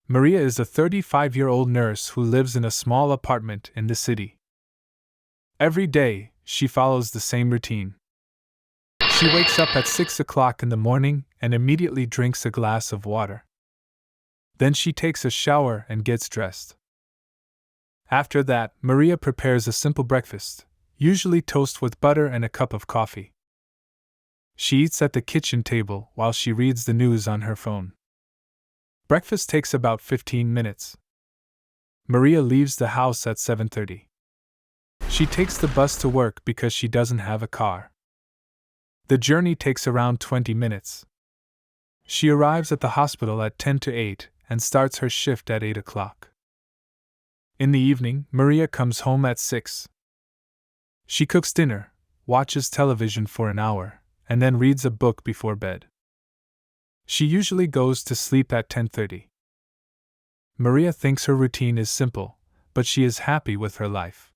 Maria is a 35-year-old nurse who lives in a small apartment in the city. Every day, she follows the same routine. She wakes up at 6 o'clock in the morning and immediately drinks a glass of water. Then she takes a shower and gets dressed. After that, Maria prepares a simple breakfast, usually toast with butter and a cup of coffee. She eats at the kitchen table while she reads the news on her phone. Breakfast takes about 15 minutes. Maria leaves the house at 7:30. She takes the bus to work because she doesn't have a car. The journey takes around 20 minutes. She arrives at the hospital at 10 to 8 and starts her shift at 8 o'clock. In the evening, Maria comes home at 6. She cooks dinner, watches television for an hour, and then reads a book before bed. She usually goes to sleep at 10:30. Maria thinks her routine is simple, but she is happy with her life.